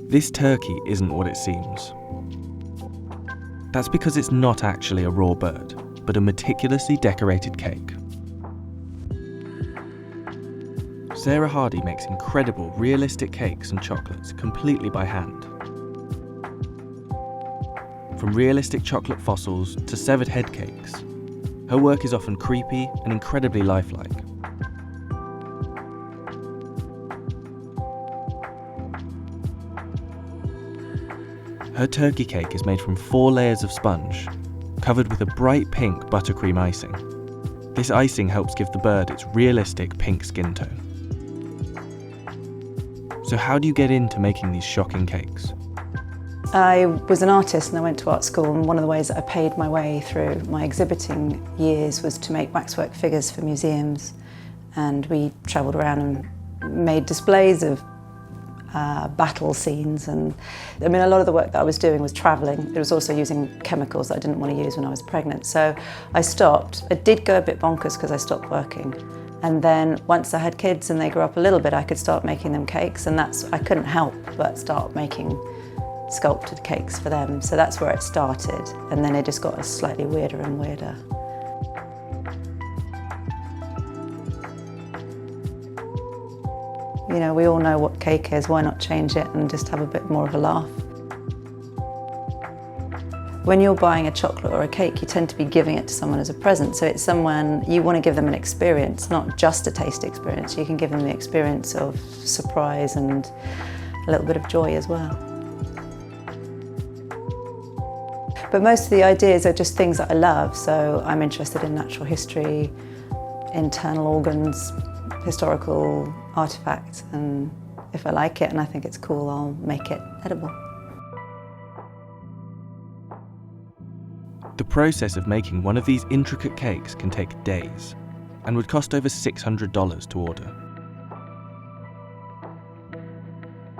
This turkey isn't what it seems. That's because it's not actually a raw bird, but a meticulously decorated cake. Sarah Hardy makes incredible, realistic cakes and chocolates completely by hand. From realistic chocolate fossils to severed head cakes, her work is often creepy and incredibly lifelike. Her turkey cake is made from 4 layers of sponge, covered with a bright pink buttercream icing. This icing helps give the bird its realistic pink skin tone. So how do you get into making these shocking cakes? I was an artist and I went to art school, and one of the ways that I paid my way through my exhibiting years was to make waxwork figures for museums. And we travelled around and made displays of battle scenes, and I mean, a lot of the work that I was doing was travelling. It was also using chemicals that I didn't want to use when I was pregnant. So I stopped. I did go a bit bonkers because I stopped working. And then once I had kids and they grew up a little bit, I could start making them cakes, and I couldn't help but start making sculpted cakes for them. So that's where it started, and then it just got slightly weirder and weirder. You know, we all know what cake is, why not change it and just have a bit more of a laugh? When you're buying a chocolate or a cake, you tend to be giving it to someone as a present. So it's someone, you want to give them an experience, not just a taste experience. You can give them the experience of surprise and a little bit of joy as well. But most of the ideas are just things that I love. So I'm interested in natural history, internal organs, historical artifacts, and if I like it and I think it's cool, I'll make it edible. The process of making one of these intricate cakes can take days and would cost over $600 to order.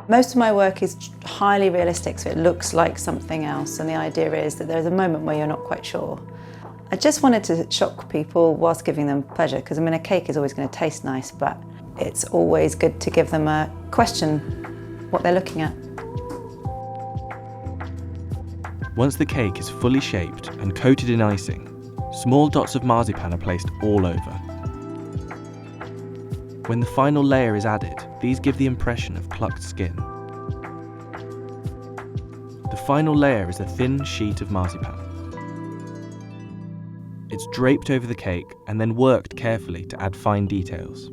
Most of my work is highly realistic, so it looks like something else, and the idea is that there's a moment where you're not quite sure. I just wanted to shock people whilst giving them pleasure, because I mean, a cake is always going to taste nice, but it's always good to give them a question what they're looking at. Once the cake is fully shaped and coated in icing, small dots of marzipan are placed all over. When the final layer is added, these give the impression of plucked skin. The final layer is a thin sheet of marzipan. It's draped over the cake and then worked carefully to add fine details.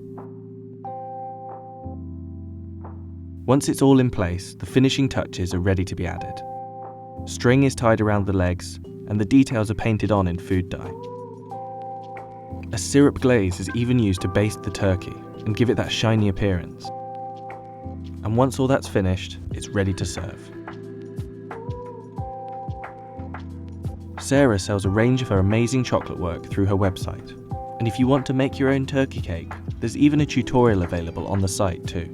Once it's all in place, the finishing touches are ready to be added. String is tied around the legs and the details are painted on in food dye. A syrup glaze is even used to baste the turkey and give it that shiny appearance. And once all that's finished, it's ready to serve. Sarah sells a range of her amazing chocolate work through her website. And if you want to make your own turkey cake, there's even a tutorial available on the site too.